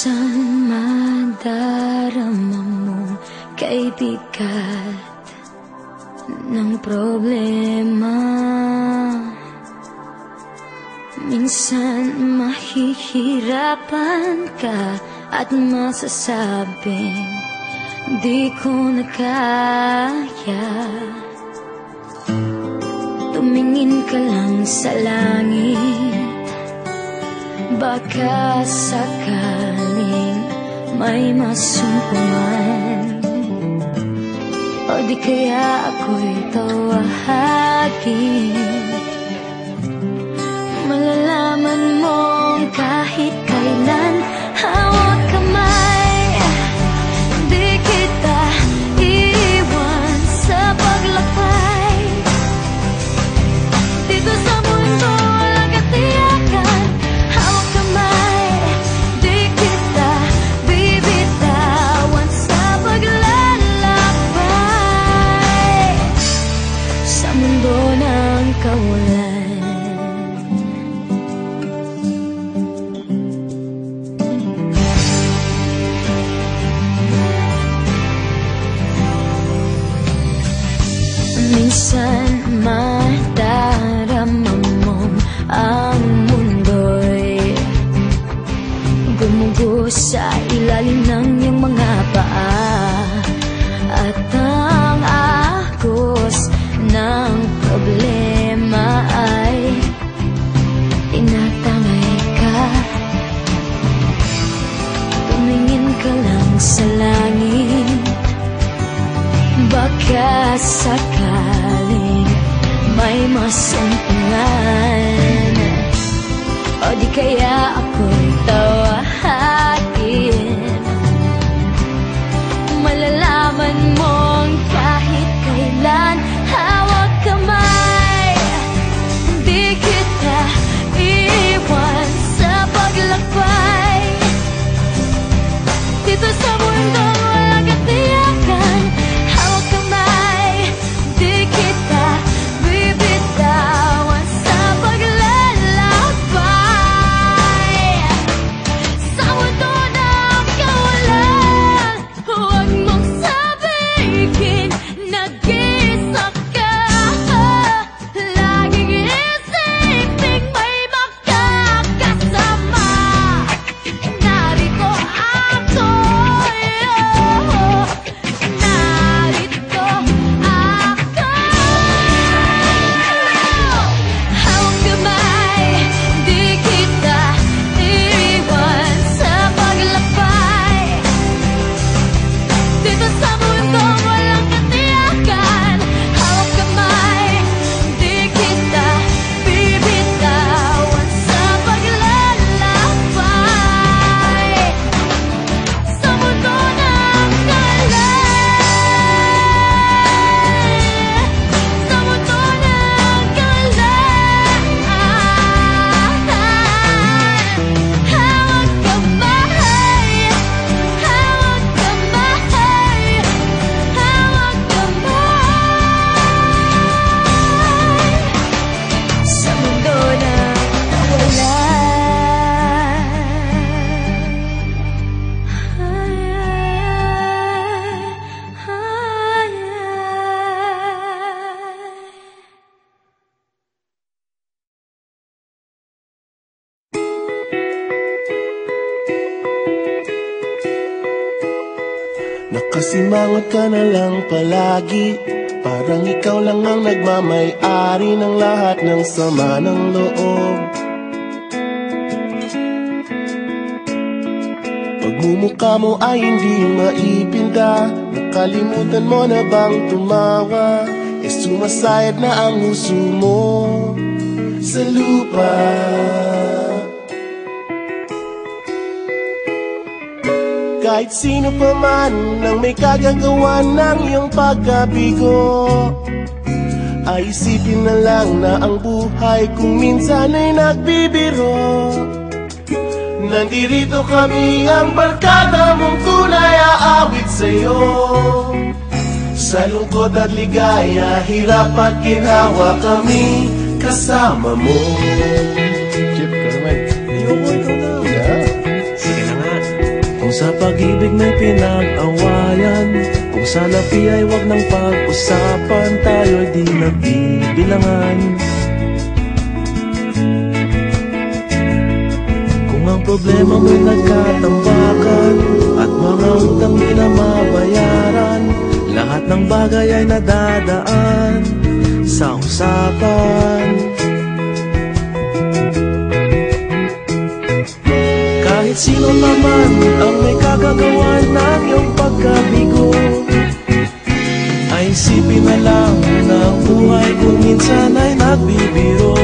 Minsan madarama mo kay bigat ng problema. Minsan mahihirapan ka at masasabing di ko na kaya. Tumingin ka lang sa langit, baka sakaling may masumpungan. O di kaya ako'y tawagin. Malalaman mong kahit kailan hawak kamay, di kita iiwan sa paglakbay. Dito sa mundo walang katiyakan, hawak kamay, di kita bibitawan sa paglalakbay. Sa mundo ng kawalan, minsan madarama mo ang mundo'y gumugo sa ilalim ng iyong mga paa, at ang agos ng problema ay tinatangay ka. Tumingin ka lang sa langit, baka sakaling may masumpungan. O di kaya ako'y tawagin. Malalaman mong kahit kailan hawak kamay, di kita iiwan sa paglakbay. Dito sa mundo walang katiyakan, hawak kamay, di kita bibitawan sa paglalakbay. Sa mundo ng kawalan, huwag mong sabihin nag-iisa ka. Laging isipin may makakasama. Narito ako, narito ako. Hawak kamay, di kita iiwan sa paglakbay. Dito sa mundo walang katiyakan, hawak kamay, di kita bibitawan sa paglalakbay. Sa mundo ng kawalan, sa mundo ng kawalan, hawak kamay, hawak kamay, hawak kamay. Sa mundo ng Nakasimangot ka na lang palagi, parang ikaw lang ang nagmamay-ari ng lahat ng sama ng loob. Pagmumukha mo ay hindi maipinda, nakalimutan mo na bang tumawa? Sumasayad na ang huso mo sa lupa. Kahit sino pa man ang may kagagawa ng iyong pagkabigo, ay isipin na lang na ang buhay kung minsan ay nagbibiro. Nandirito kami ang barkada mong tunay aawit sa'yo. Sa lungkot at ligaya, hirap at ginawa kami kasama mo. Chip, ka naman. Ayoko, ikaw na. Yeah. Sige na nga. Kung sa pag-ibig may pinag-awayan, kung sa lapi ay wag nang pag-usapan, tayo'y di nagbibilangan. Kung ang problema mo'y nagkatambakan at mga utang di na mabayaran, lahat ng bagay ay nadadaan sa usapan. Kahit sino naman ang may kagagawa ng iyong pagkabigo, ay isipin na lang na ang buhay kung minsan ay nagbibiro.